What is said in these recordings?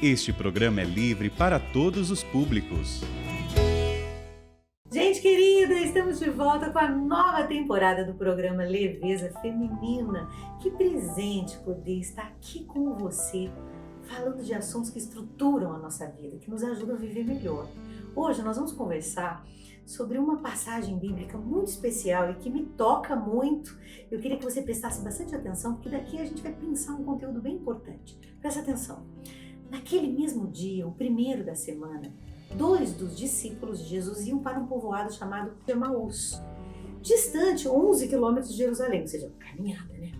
Este programa é livre para todos os públicos. Gente querida, estamos de volta com a nova temporada do programa Leveza Feminina. Que presente poder estar aqui com você, falando de assuntos que estruturam a nossa vida, que nos ajudam a viver melhor. Hoje nós vamos conversar sobre uma passagem bíblica muito especial e que me toca muito. Eu queria que você prestasse bastante atenção, porque daqui a gente vai pensar um conteúdo bem importante. Presta atenção. Naquele mesmo dia, o primeiro da semana, 2 dos discípulos de Jesus iam para um povoado chamado Emaús, distante 11 quilômetros de Jerusalém, ou seja, caminhada, né?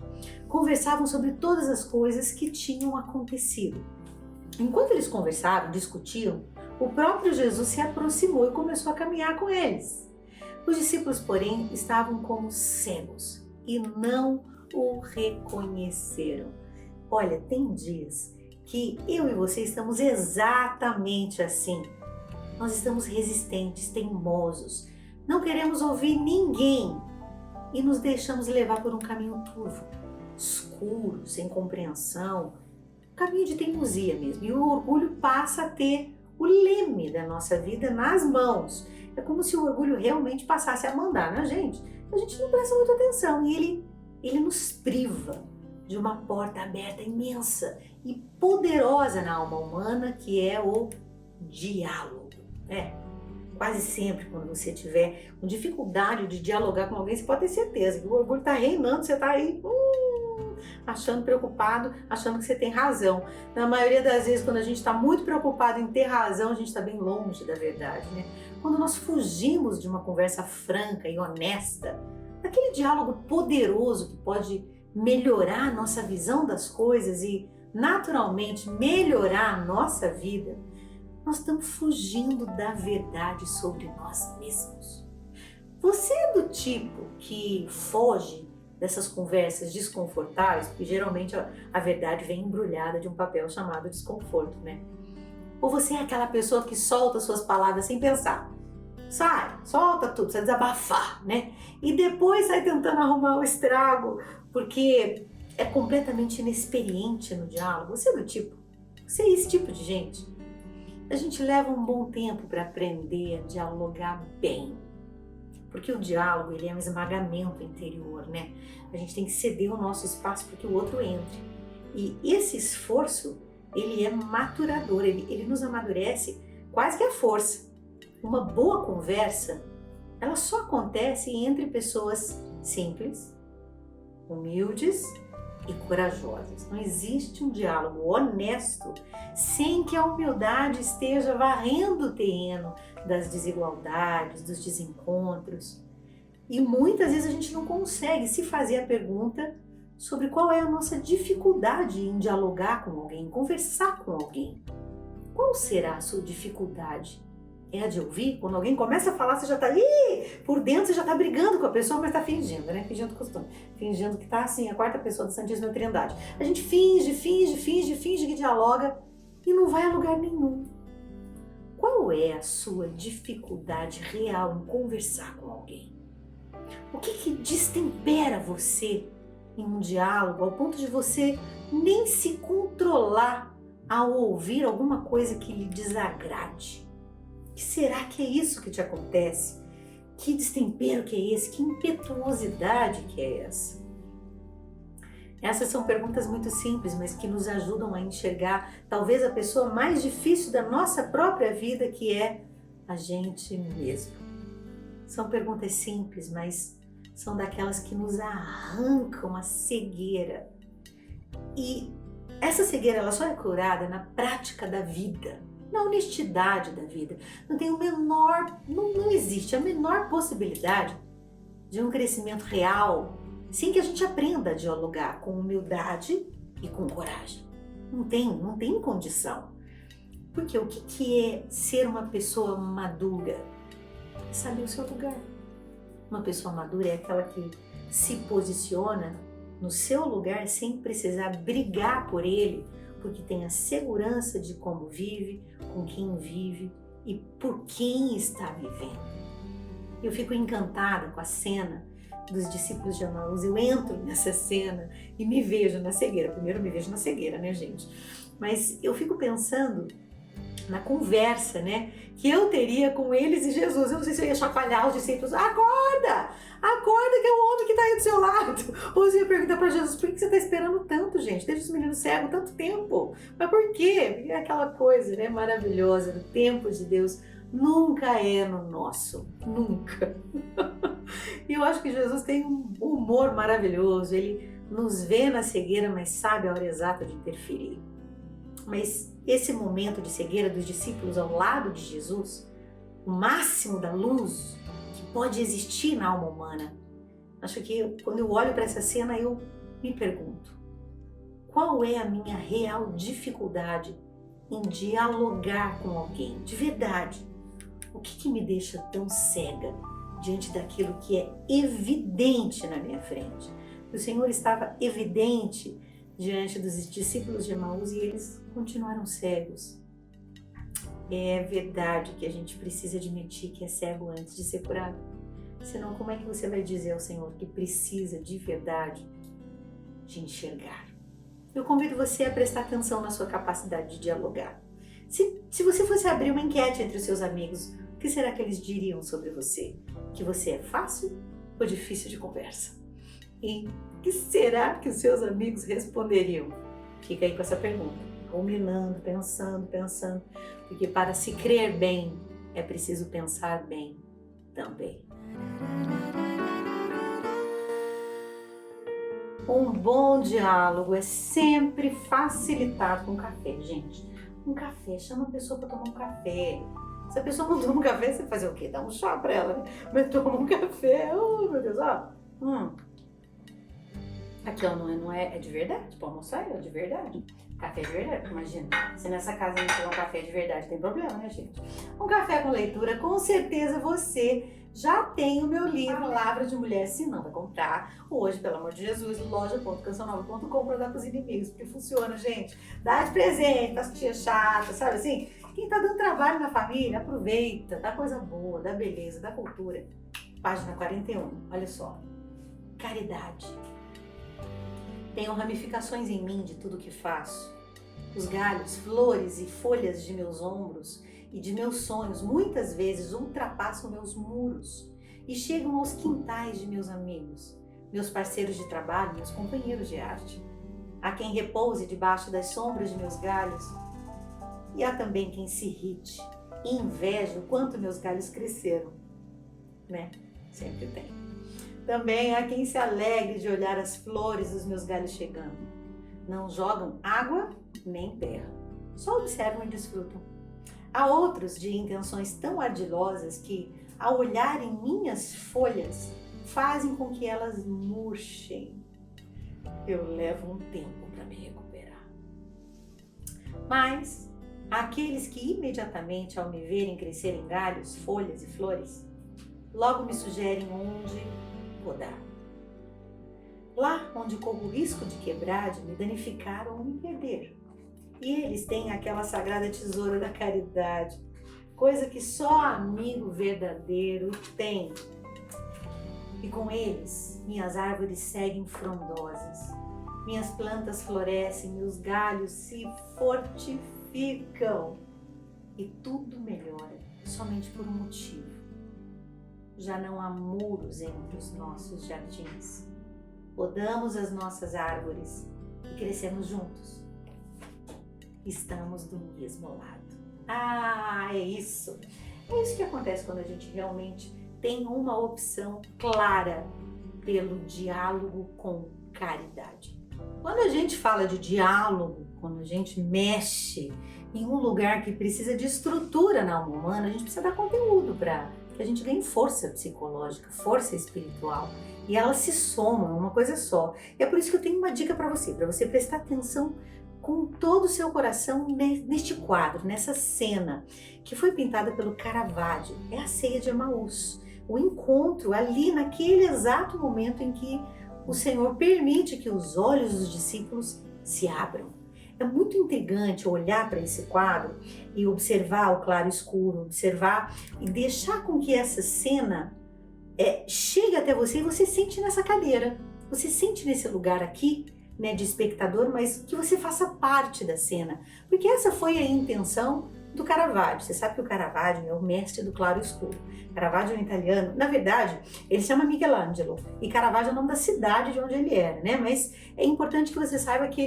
Conversavam sobre todas as coisas que tinham acontecido. Enquanto eles conversavam, discutiam, o próprio Jesus se aproximou e começou a caminhar com eles. Os discípulos, porém, estavam como cegos e não o reconheceram. Olha, tem dias que eu e você estamos exatamente assim. Nós estamos resistentes, teimosos, não queremos ouvir ninguém e nos deixamos levar por um caminho turvo, escuro, sem compreensão, um caminho de teimosia mesmo. E o orgulho passa a ter o leme da nossa vida nas mãos. É como se o orgulho realmente passasse a mandar na gente. A gente não presta muita atenção e ele nos priva de uma porta aberta imensa e poderosa na alma humana, que é o diálogo. Quase sempre quando você tiver com dificuldade de dialogar com alguém, você pode ter certeza que o orgulho está reinando, você está aí achando preocupado, achando que você tem razão. Na maioria das vezes, quando a gente está muito preocupado em ter razão, a gente está bem longe da verdade, né? Quando nós fugimos de uma conversa franca e honesta, daquele diálogo poderoso que pode melhorar a nossa visão das coisas e, naturalmente, melhorar a nossa vida, nós estamos fugindo da verdade sobre nós mesmos. Você é do tipo que foge dessas conversas desconfortáveis, porque geralmente a verdade vem embrulhada de um papel chamado desconforto, né? Ou você é aquela pessoa que solta suas palavras sem pensar? Sai, solta tudo, precisa desabafar, né? E depois sai tentando arrumar o estrago, porque é completamente inexperiente no diálogo. Você é do tipo? Você é esse tipo de gente? A gente leva um bom tempo para aprender a dialogar bem, porque o diálogo ele é um esmagamento interior, né? A gente tem que ceder o nosso espaço para que o outro entre. E esse esforço, ele é maturador, ele nos amadurece quase que à força. Uma boa conversa, ela só acontece entre pessoas simples, humildes e corajosas. Não existe um diálogo honesto sem que a humildade esteja varrendo o terreno das desigualdades, dos desencontros. E muitas vezes a gente não consegue se fazer a pergunta sobre qual é a nossa dificuldade em dialogar com alguém, em conversar com alguém. Qual será a sua dificuldade? É a de ouvir? Quando alguém começa a falar, você já está ali, por dentro você já está brigando com a pessoa, mas está fingindo, né? Fingindo costume. Fingindo que está assim, a quarta pessoa da Santíssima Trindade. A gente finge que dialoga e não vai a lugar nenhum. Qual é a sua dificuldade real em conversar com alguém? O que destempera você em um diálogo ao ponto de você nem se controlar ao ouvir alguma coisa que lhe desagrade? O que será que é isso que te acontece? Que destempero que é esse? Que impetuosidade que é essa? Essas são perguntas muito simples, mas que nos ajudam a enxergar talvez a pessoa mais difícil da nossa própria vida, que é a gente mesmo. São perguntas simples, mas são daquelas que nos arrancam a cegueira. E essa cegueira ela só é curada na prática da vida, na honestidade da vida. Não existe a menor possibilidade de um crescimento real sem que a gente aprenda a dialogar com humildade e com coragem. Não tem condição. Porque o que é ser uma pessoa madura? É saber o seu lugar. Uma pessoa madura é aquela que se posiciona no seu lugar sem precisar brigar por ele, porque tem a segurança de como vive, com quem vive e por quem está vivendo. Eu fico encantada com a cena dos discípulos de Emaús, eu entro nessa cena e me vejo na cegueira. Primeiro eu me vejo na cegueira, né, gente? Mas eu fico pensando na conversa, né, que eu teria com eles e Jesus. Eu não sei se eu ia chacoalhar os discípulos, acorda que é o homem que está aí do seu lado. Ou se eu ia perguntar para Jesus, por que você está esperando tanto, gente? Deixa os meninos cegos tanto tempo. Mas por quê? É aquela coisa, né, maravilhosa, do tempo de Deus nunca é no nosso, nunca. E eu acho que Jesus tem um humor maravilhoso, ele nos vê na cegueira, mas sabe a hora exata de interferir. Mas esse momento de cegueira dos discípulos ao lado de Jesus, o máximo da luz que pode existir na alma humana, acho que quando eu olho para essa cena eu me pergunto, qual é a minha real dificuldade em dialogar com alguém, de verdade? O que me deixa tão cega diante daquilo que é evidente na minha frente? O Senhor estava evidente diante dos discípulos de Emaús e eles continuaram cegos. É verdade que a gente precisa admitir que é cego antes de ser curado. Senão, como é que você vai dizer ao Senhor que precisa de verdade de enxergar? Eu convido você a prestar atenção na sua capacidade de dialogar. Se você fosse abrir uma enquete entre os seus amigos, o que será que eles diriam sobre você? Que você é fácil ou difícil de conversa? E o que será que os seus amigos responderiam? Fica aí com essa pergunta, ruminando, pensando, porque para se crer bem, é preciso pensar bem também. Um bom diálogo é sempre facilitado com café, gente. Um café, chama a pessoa para tomar um café. Se a pessoa não toma um café, você vai fazer o quê? Dá um chá para ela, né? Mas toma um café, oh meu Deus, ó. Aqui, ó, não é de verdade, pra almoçar é de verdade. Café de verdade, imagina. Se nessa casa não tiver um café de verdade, tem problema, né, gente? Um café com leitura, com certeza você já tem o meu livro, Palavra de Mulher. Se não, vai comprar hoje, pelo amor de Jesus, loja.cancionova.com para dar pros inimigos, porque funciona, gente. Dá de presente pras tias chatas, sabe assim? Quem tá dando trabalho na família, aproveita, dá coisa boa, dá beleza, dá cultura. Página 41, olha só. Caridade. Tenho ramificações em mim de tudo que faço. Os galhos, flores e folhas de meus ombros e de meus sonhos muitas vezes ultrapassam meus muros e chegam aos quintais de meus amigos, meus parceiros de trabalho, meus companheiros de arte. Há quem repouse debaixo das sombras de meus galhos e há também quem se irrite e inveje o quanto meus galhos cresceram, né? Sempre tem. Também há quem se alegre de olhar as flores dos meus galhos chegando. Não jogam água nem terra, só observam e desfrutam. Há outros de intenções tão ardilosas que, ao olharem minhas folhas, fazem com que elas murchem. Eu levo um tempo para me recuperar. Mas há aqueles que imediatamente, ao me verem crescer em galhos, folhas e flores, logo me sugerem onde podar. Lá onde corro o risco de quebrar, de me danificar ou me perder. E eles têm aquela sagrada tesoura da caridade, coisa que só amigo verdadeiro tem. E com eles, minhas árvores seguem frondosas, minhas plantas florescem, meus galhos se fortificam. E tudo melhora somente por um motivo. Já não há muros entre os nossos jardins. Podamos as nossas árvores e crescemos juntos. Estamos do mesmo lado. É isso. É isso que acontece quando a gente realmente tem uma opção clara pelo diálogo com caridade. Quando a gente fala de diálogo, quando a gente mexe em um lugar que precisa de estrutura na alma humana, a gente precisa dar conteúdo para que a gente ganhe força psicológica, força espiritual. E elas se somam, é uma coisa só. E é por isso que eu tenho uma dica para você prestar atenção com todo o seu coração neste quadro, nessa cena, que foi pintada pelo Caravaggio. É a ceia de Emaús. O encontro ali, naquele exato momento em que o Senhor permite que os olhos dos discípulos se abram. É muito intrigante olhar para esse quadro e observar o claro e escuro, observar e deixar com que essa cena chega até você e você sente nessa cadeira. Você sente nesse lugar aqui, né, de espectador, mas que você faça parte da cena. Porque essa foi a intenção do Caravaggio. Você sabe que o Caravaggio é o mestre do claro e escuro. Caravaggio é um italiano. Na verdade, ele se chama Michelangelo. E Caravaggio é o nome da cidade de onde ele era, né? Mas é importante que você saiba que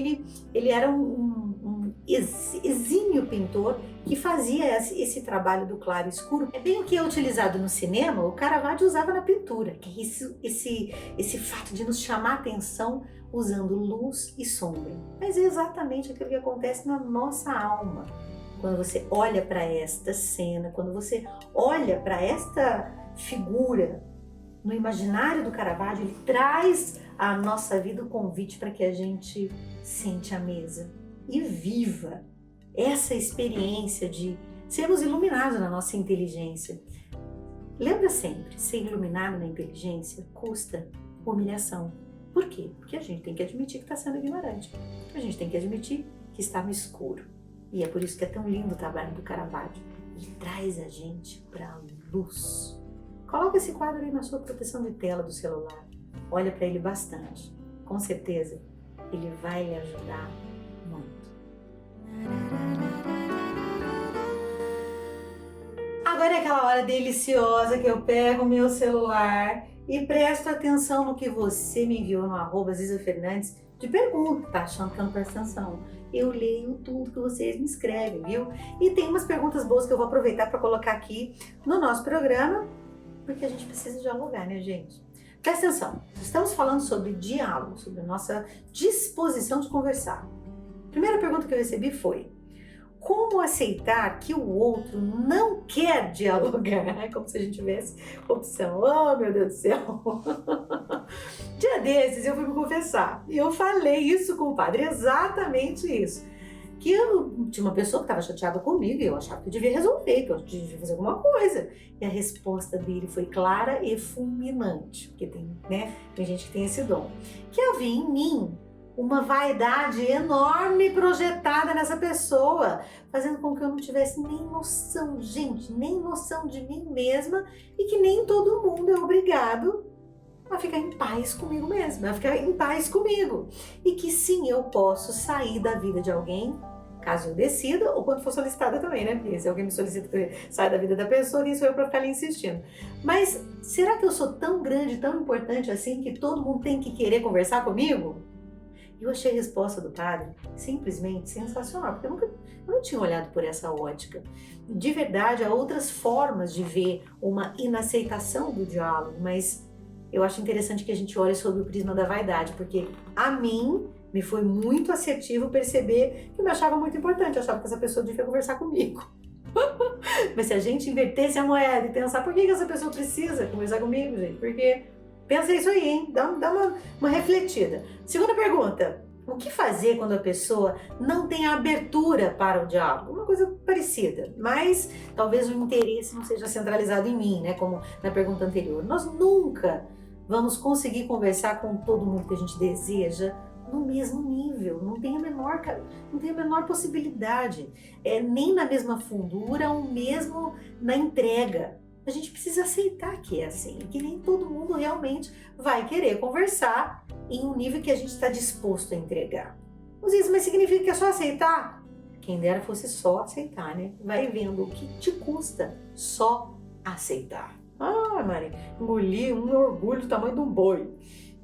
ele era um exímio pintor que fazia esse trabalho do claro e escuro. É bem o que é utilizado no cinema, o Caravaggio usava na pintura, que é esse fato de nos chamar a atenção usando luz e sombra. Mas é exatamente aquilo que acontece na nossa alma. Quando você olha para esta cena, quando você olha para esta figura no imaginário do Caravaggio, ele traz à nossa vida o convite para que a gente sente a mesa e viva essa experiência de sermos iluminados na nossa inteligência. Lembra sempre, ser iluminado na inteligência custa humilhação. Por quê? Porque a gente tem que admitir que está sendo ignorante. A gente tem que admitir que está no escuro. E é por isso que é tão lindo o trabalho do Caravaggio. Ele traz a gente para a luz. Coloca esse quadro aí na sua proteção de tela do celular. Olha para ele bastante. Com certeza, ele vai lhe ajudar muito. Agora é aquela hora deliciosa que eu pego o meu celular e presto atenção no que você me enviou no @ZizaFernandes de pergunta. Tá achando que eu não presto atenção? Eu leio tudo que vocês me escrevem, viu? E tem umas perguntas boas que eu vou aproveitar para colocar aqui no nosso programa, porque a gente precisa dialogar, né, gente? Presta atenção, estamos falando sobre diálogo, sobre a nossa disposição de conversar. A primeira pergunta que eu recebi foi: como aceitar que o outro não quer dialogar? É como se a gente tivesse opção. Oh, meu Deus do céu! Dia desses eu fui me confessar e eu falei isso com o padre, exatamente isso. Que eu tinha uma pessoa que estava chateada comigo e eu achava que eu devia resolver, que eu devia fazer alguma coisa. E a resposta dele foi clara e fulminante, porque tem gente que tem esse dom. Que havia em mim uma vaidade enorme projetada nessa pessoa, fazendo com que eu não tivesse nem noção, gente, nem noção de mim mesma, e que nem todo mundo é obrigado a ficar em paz comigo mesma, a ficar em paz comigo. E que sim, eu posso sair da vida de alguém, caso eu decida, ou quando for solicitada também, né? Porque se alguém me solicita que eu saia da vida da pessoa, quem sou eu para ficar ali insistindo? Mas será que eu sou tão grande, tão importante assim, que todo mundo tem que querer conversar comigo? Eu achei a resposta do padre simplesmente sensacional, porque eu não tinha olhado por essa ótica. De verdade, há outras formas de ver uma inaceitação do diálogo, mas eu acho interessante que a gente olhe sob o prisma da vaidade, porque a mim me foi muito assertivo perceber que eu me achava muito importante, eu achava que essa pessoa devia conversar comigo. Mas se a gente invertesse a moeda e pensar, por que essa pessoa precisa conversar comigo, gente? Porque pensa isso aí, hein? Dá uma refletida. Segunda pergunta: o que fazer quando a pessoa não tem abertura para o diálogo? Uma coisa parecida, mas talvez o interesse não seja centralizado em mim, né? Como na pergunta anterior. Nós nunca vamos conseguir conversar com todo mundo que a gente deseja no mesmo nível, não tem a menor possibilidade, nem na mesma fundura ou mesmo na entrega. A gente precisa aceitar que é assim, que nem todo mundo realmente vai querer conversar em um nível que a gente está disposto a entregar. Mas significa que é só aceitar? Quem dera fosse só aceitar, né? Vai vendo o que te custa só aceitar. Ah, Maria, engoli um orgulho do tamanho de um boi.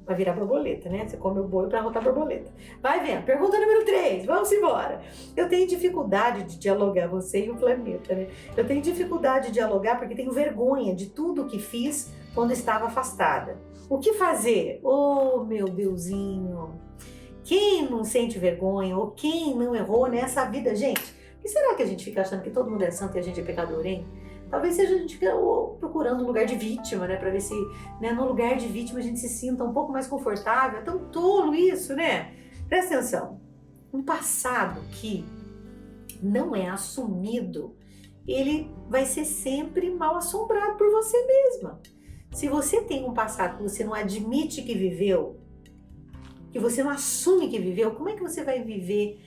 Vai virar borboleta, né? Você come o boi para rotar borboleta. Vai vendo. Pergunta número 3. Vamos embora. Eu tenho dificuldade de dialogar, você e o planeta, né? Eu tenho dificuldade de dialogar porque tenho vergonha de tudo que fiz quando estava afastada. O que fazer? Oh, meu Deusinho. Quem não sente vergonha ou quem não errou nessa vida, gente? E será que a gente fica achando que todo mundo é santo e a gente é pecador, hein? Talvez seja a gente procurando um lugar de vítima, né? Pra ver se no lugar de vítima a gente se sinta um pouco mais confortável. É tão tolo isso, né? Presta atenção. Um passado que não é assumido, ele vai ser sempre mal assombrado por você mesma. Se você tem um passado que você não admite que viveu, que você não assume que viveu, como é que você vai viver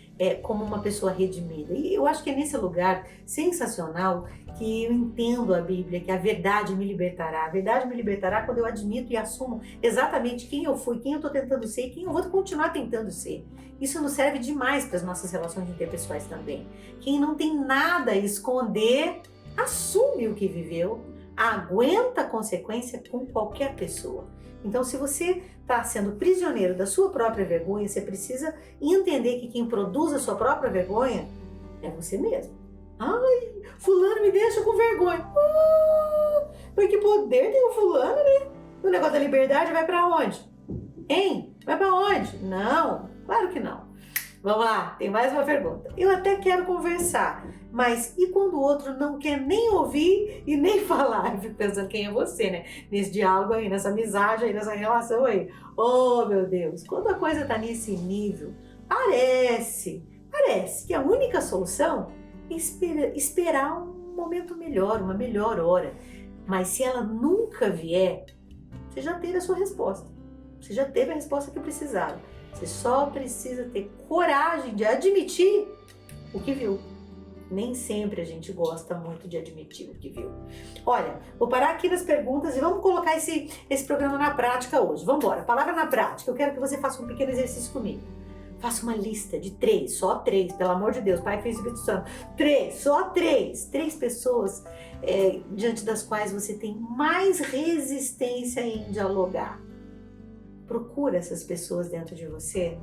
como uma pessoa redimida? E eu acho que é nesse lugar sensacional que eu entendo a Bíblia, que a verdade me libertará. A verdade me libertará quando eu admito e assumo exatamente quem eu fui, quem eu estou tentando ser e quem eu vou continuar tentando ser. Isso nos serve demais para as nossas relações interpessoais também. Quem não tem nada a esconder, assume o que viveu, aguenta a consequência com qualquer pessoa. Então, se você está sendo prisioneiro da sua própria vergonha, você precisa entender que quem produz a sua própria vergonha é você mesmo. Ai, fulano me deixa com vergonha. Mas que poder tem o fulano, né? O negócio da liberdade vai para onde? Hein? Vai para onde? Não, claro que não. Vamos lá, tem mais uma pergunta. Eu até quero conversar, mas e quando o outro não quer nem ouvir e nem falar? Eu fico pensando quem é você, né? Nesse diálogo aí, nessa amizade aí, nessa relação aí. Oh, meu Deus, quando a coisa tá nesse nível, parece que a única solução é esperar um momento melhor, uma melhor hora. Mas se ela nunca vier, você já teve a sua resposta. Você já teve a resposta que precisava. Você só precisa ter coragem de admitir o que viu. Nem sempre a gente gosta muito de admitir o que viu. Olha, vou parar aqui nas perguntas e vamos colocar esse programa na prática hoje. Vamos embora, palavra na prática. Eu quero que você faça um pequeno exercício comigo. Faça uma lista de 3, só 3, pelo amor de Deus, Pai, Filho e Espírito Santo. 3, só 3. 3 pessoas diante das quais você tem mais resistência em dialogar. Procura essas pessoas dentro de você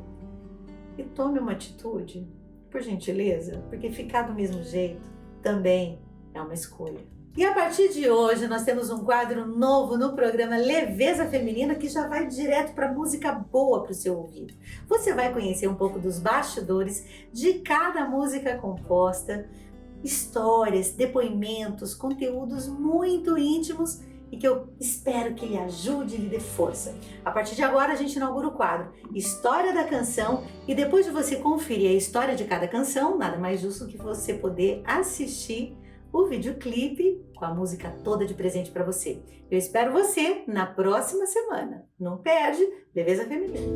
e tome uma atitude, por gentileza, porque ficar do mesmo jeito também é uma escolha. E a partir de hoje nós temos um quadro novo no programa Leveza Feminina que já vai direto para música boa para o seu ouvido. Você vai conhecer um pouco dos bastidores de cada música composta, histórias, depoimentos, conteúdos muito íntimos e que eu espero que lhe ajude e lhe dê força. A partir de agora a gente inaugura o quadro História da Canção e depois de você conferir a história de cada canção, nada mais justo que você poder assistir o videoclipe com a música toda de presente para você. Eu espero você na próxima semana. Não perde, Leveza Feminina.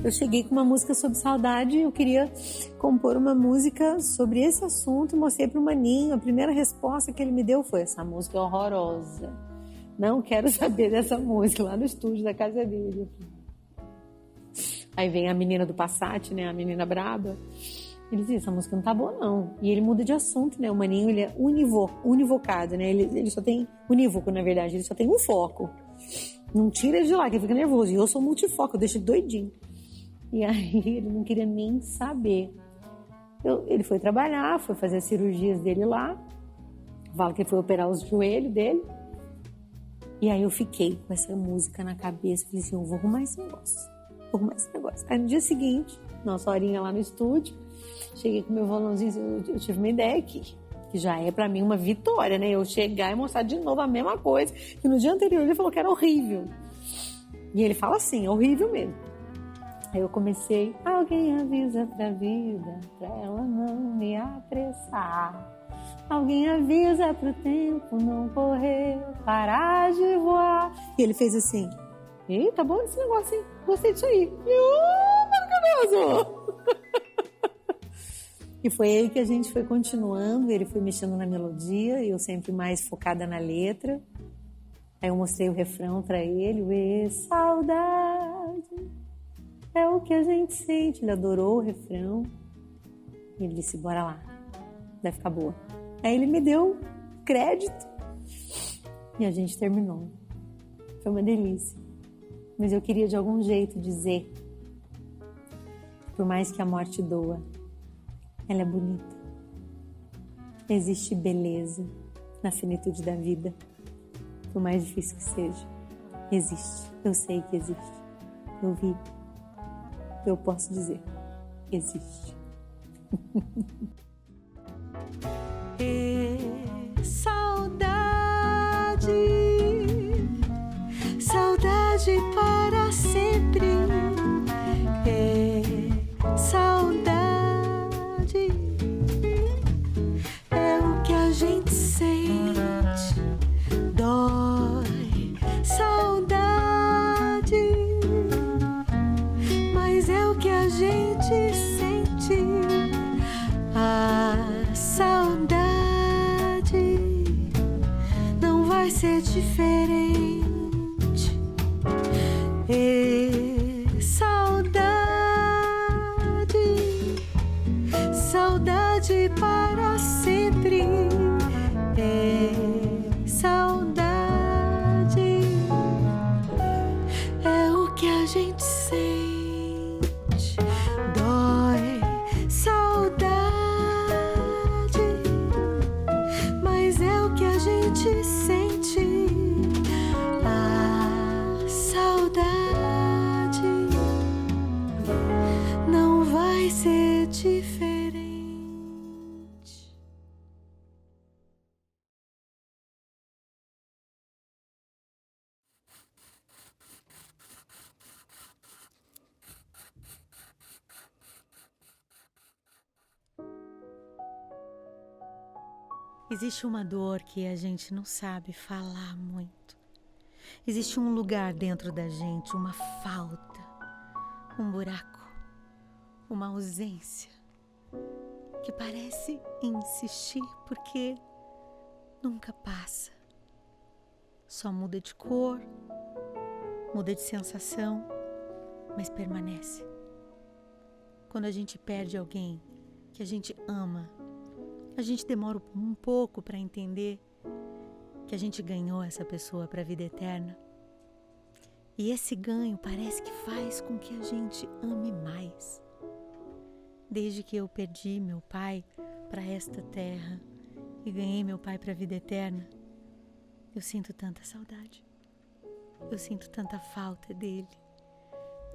Eu cheguei com uma música sobre saudade, eu queria compor uma música sobre esse assunto, mostrei para o Maninho, a primeira resposta que ele me deu foi: essa música é horrorosa, não quero saber dessa música, lá no estúdio da casa dele. Aí vem a menina do Passat, né, a menina braba, ele diz: essa música não tá boa não, e ele muda de assunto, né, o Maninho ele é univocado, né, ele só tem, unívoco na verdade, ele só tem um foco, não tira ele de lá que ele fica nervoso, e eu sou multifoco, eu deixo ele doidinho. E aí ele não queria nem saber. Ele foi trabalhar, foi fazer as cirurgias dele lá. Fala que ele foi operar os joelhos dele. E aí eu fiquei com essa música na cabeça. Falei assim, eu vou arrumar esse negócio. Aí no dia seguinte, nossa horinha lá no estúdio, cheguei com meu violãozinho, eu tive uma ideia aqui, que já é pra mim uma vitória, né? Eu chegar e mostrar de novo a mesma coisa, que no dia anterior ele falou que era horrível. E ele fala assim, é horrível mesmo. Aí eu comecei, alguém avisa pra vida, pra ela não me apressar. Alguém avisa pro tempo não correr, parar de voar. E ele fez assim, e tá bom esse negócio, hein? Gostei disso aí. E maravilhoso! E foi aí que a gente foi continuando, ele foi mexendo na melodia, eu sempre mais focada na letra. Aí eu mostrei o refrão pra ele, saudade. É o que a gente sente. Ele adorou o refrão. E ele disse, bora lá, vai ficar boa. Aí ele me deu crédito e a gente terminou. Foi uma delícia. Mas eu queria de algum jeito dizer, por mais que a morte doa, ela é bonita. Existe beleza na finitude da vida. Por mais difícil que seja, existe. Eu sei que existe. Eu vi. Eu posso dizer, existe. Saudade para sempre. Saudade é o que a gente sente, dói. Saudade gente sente. A saudade não vai ser diferente. Saudade para sempre. Saudade é o que a gente sente. Dói saudade, mas é o que a gente sente. A saudade não vai ser diferente. Existe uma dor que a gente não sabe falar muito. Existe um lugar dentro da gente, uma falta, um buraco, uma ausência que parece insistir porque nunca passa. Só muda de cor, muda de sensação, mas permanece. Quando a gente perde alguém que a gente ama, a gente demora um pouco para entender que a gente ganhou essa pessoa para a vida eterna. E esse ganho parece que faz com que a gente ame mais. Desde que eu perdi meu pai para esta terra e ganhei meu pai para a vida eterna, eu sinto tanta saudade. Eu sinto tanta falta dele.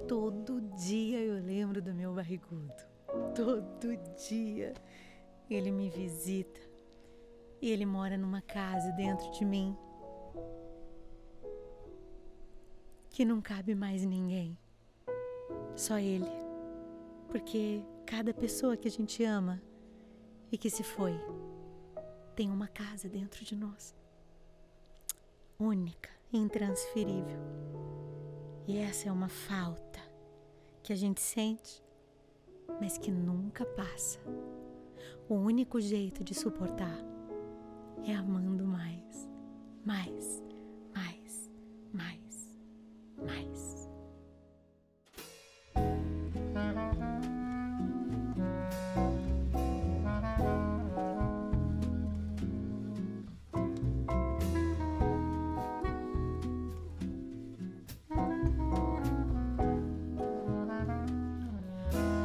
Todo dia eu lembro do meu barrigudo. Todo dia ele me visita e ele mora numa casa dentro de mim que não cabe mais ninguém, só ele, porque cada pessoa que a gente ama e que se foi tem uma casa dentro de nós, única, intransferível. E essa é uma falta que a gente sente, mas que nunca passa. O único jeito de suportar é amando mais, mais, mais, mais, mais.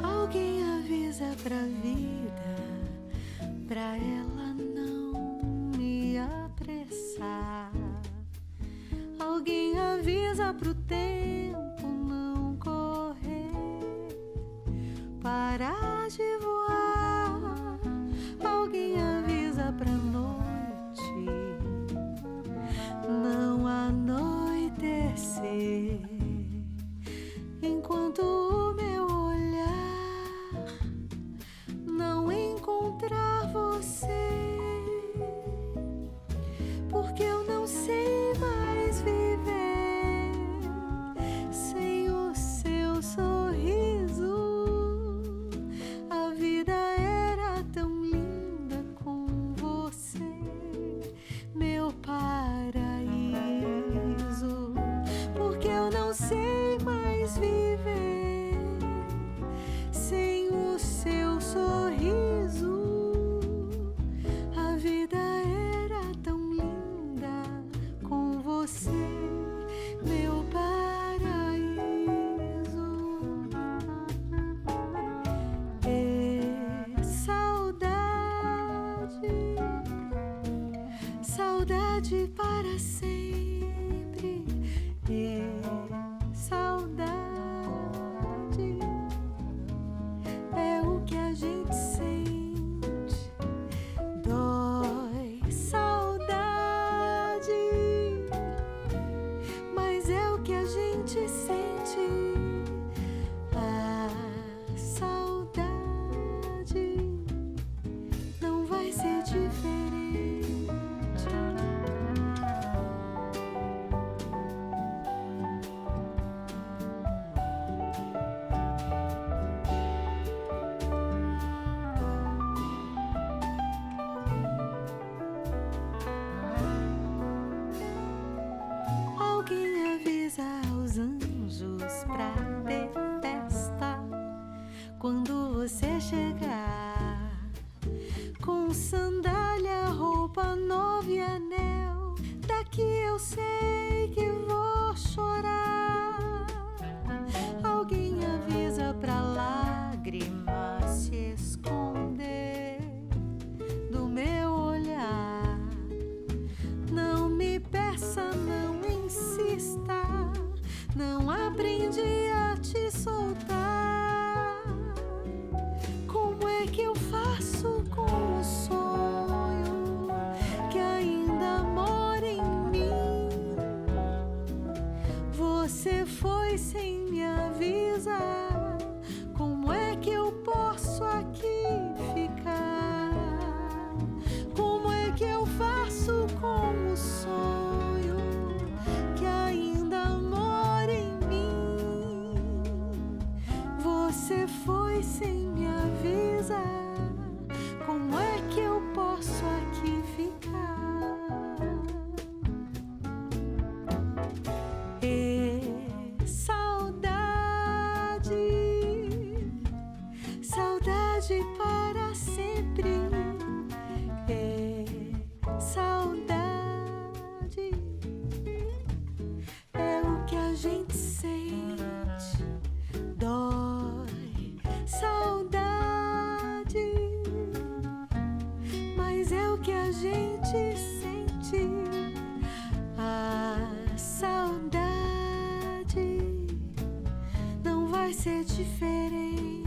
Alguém avisa pra vida, pra ela não me apressar. Alguém avisa pro tempo não correr, parar de voar. Alguém avisa pra noite não anoitecer. Enquanto o meu olhar não encontrar você, porque eu não sei mais viver sem o seu sorriso. A vida era tão linda com você, meu paraíso, porque eu não sei mais viver sem o seu sorriso. A vida era tão linda com você, meu paraíso. Saudade, saudade para sempre. Saudade é o que a gente sente. Dói saudade, mas é o que a gente sente. A saudade não vai ser diferente. vai ser diferente.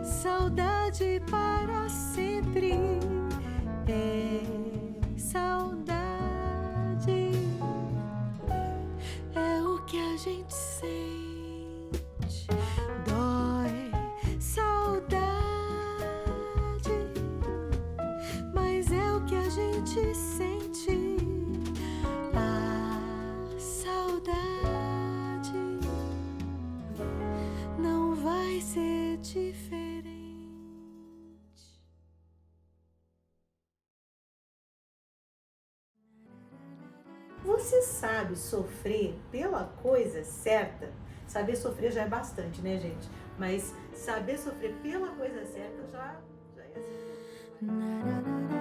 Saudade para sempre. Saudade é o que a gente sente. Dói, saudade, mas é o que a gente sente. A saudade não vai ser diferente. Você sabe sofrer pela coisa certa? Saber sofrer já é bastante, né, gente? Mas saber sofrer pela coisa certa já é assim.